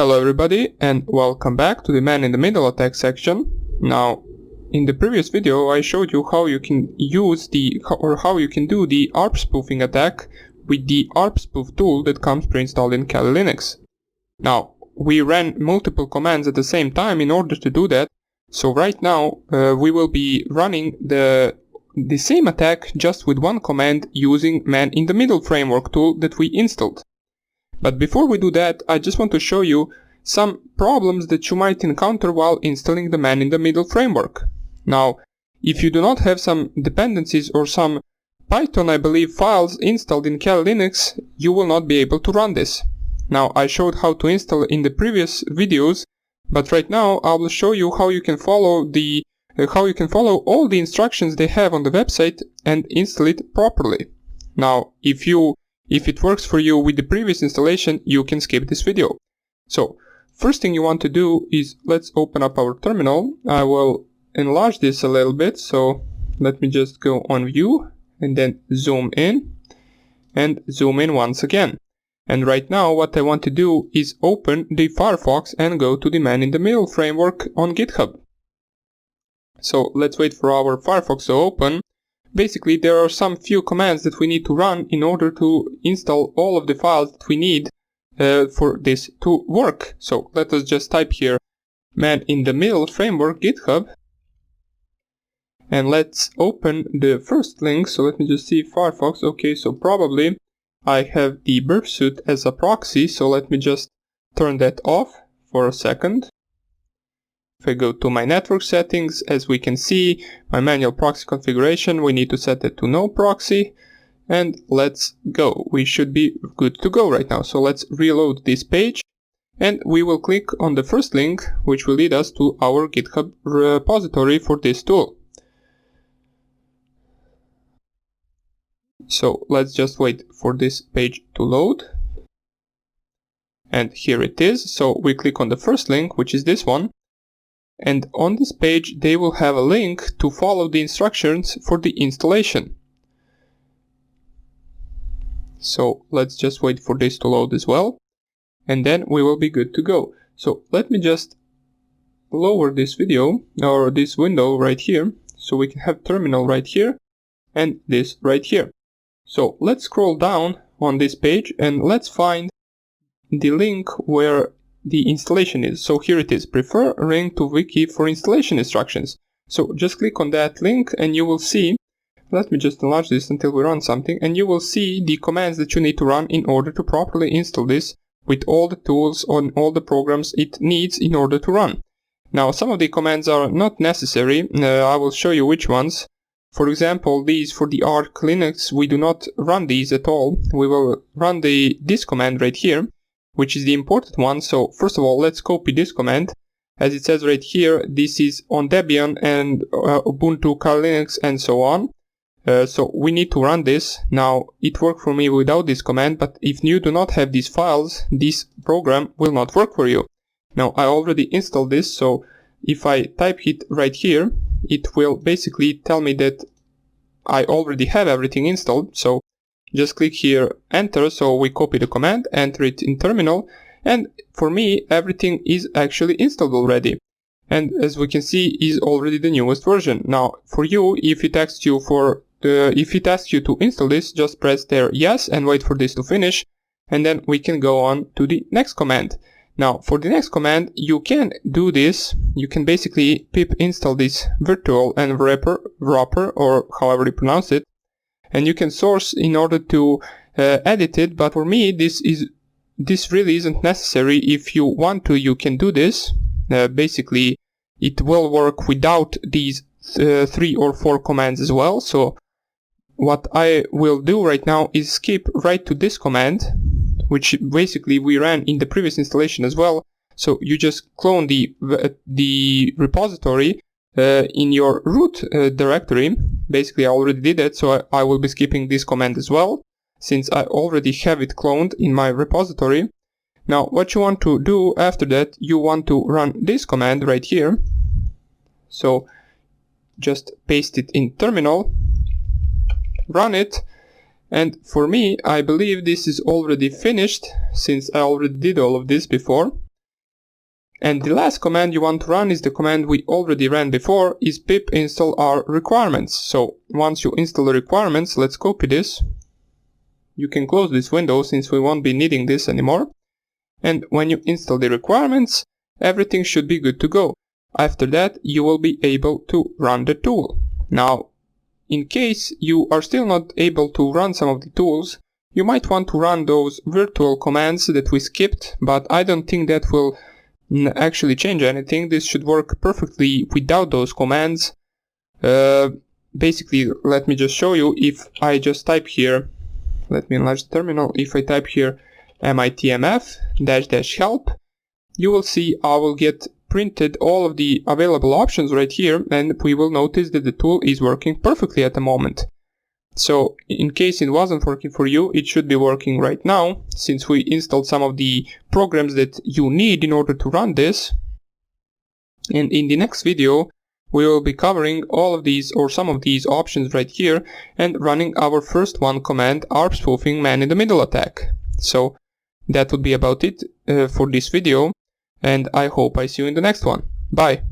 Hello everybody and welcome back to the man-in-the-middle attack section. Now, in the previous video I showed you how you can use how you can do the ARP spoofing attack with the ARP spoof tool that comes pre-installed in Kali Linux. Now, we ran multiple commands at the same time in order to do that, so right now we will be running the same attack just with one command using man-in-the-middle framework tool that we installed. But before we do that, I just want to show you some problems that you might encounter while installing the man-in-the-middle framework. Now, if you do not have some dependencies or some Python, I believe, files installed in Kali Linux, you will not be able to run this. Now, I showed how to install in the previous videos, but right now I will show you how you can follow all the instructions they have on the website and install it properly. Now, if it works for you with the previous installation, you can skip this video. So, first thing you want to do is, let's open up our terminal. I will enlarge this a little bit, so let me just go on view and then zoom in and zoom in once again. And right now what I want to do is open the Firefox and go to the man-in-the-middle framework on GitHub. So let's wait for our Firefox to open. Basically, there are some few commands that we need to run in order to install all of the files that we need for this to work. So let us just type here man-in-the-middle framework GitHub. And let's open the first link. So let me just see Firefox. Okay, so probably I have the burp suit as a proxy. So let me just turn that off for a second. If I go to my network settings, as we can see, my manual proxy configuration, we need to set it to no proxy. And let's go. We should be good to go right now. So let's reload this page. And we will click on the first link, which will lead us to our GitHub repository for this tool. So let's just wait for this page to load. And here it is. So we click on the first link, which is this one. And on this page they will have a link to follow the instructions for the installation. So let's just wait for this to load as well, and then we will be good to go. So let me just lower this video or this window right here, so we can have terminal right here and this right here. So let's scroll down on this page and let's find the link where the installation is. So here it is, prefer link to wiki for installation instructions. So just click on that link and you will see, let me just enlarge this until we run something, and you will see the commands that you need to run in order to properly install this with all the tools on all the programs it needs in order to run. Now, some of the commands are not necessary. I will show you which ones. For example, these for the Arch Linux, we do not run these at all. We will run this command right here, which is the important one. So first of all, let's copy this command. As it says right here, this is on Debian and Ubuntu, Kali Linux, and so on. So we need to run this. Now, it worked for me without this command, but if you do not have these files, this program will not work for you. Now, I already installed this, so if I type it right here, it will basically tell me that I already have everything installed. So just click here, enter, so we copy the command, enter it in terminal, and for me, everything is actually installed already. And as we can see, is already the newest version. Now, for you, if it asks you to install this, just press there yes and wait for this to finish, and then we can go on to the next command. Now, for the next command, you can do this. You can basically pip install this virtual and wrapper, or however you pronounce it, and you can source in order to edit it. But for me, this really isn't necessary. If you want to, you can do this. Basically, it will work without these 3 or 4 commands as well. So what I will do right now is skip right to this command, which basically we ran in the previous installation as well. So you just clone the repository in your root directory. Basically, I already did it, so I will be skipping this command as well, since I already have it cloned in my repository. Now, what you want to do after that, you want to run this command right here. So just paste it in terminal, run it, and for me, I believe this is already finished, since I already did all of this before. And the last command you want to run is the command we already ran before, is pip install our requirements. So once you install the requirements, let's copy this. You can close this window since we won't be needing this anymore. And when you install the requirements, everything should be good to go. After that, you will be able to run the tool. Now, in case you are still not able to run some of the tools, you might want to run those virtual commands that we skipped, but I don't think that will actually change anything. This should work perfectly without those commands. Basically, let me just show you. If I just type here, let me enlarge the terminal, if I type here MITMf --help, you will see I will get printed all of the available options right here, and we will notice that the tool is working perfectly at the moment. So in case it wasn't working for you, it should be working right now, since we installed some of the programs that you need in order to run this. And in the next video, we will be covering all of these or some of these options right here and running our first one command, ARP spoofing man-in-the-middle attack. So that would be about it for this video, and I hope I see you in the next one. Bye!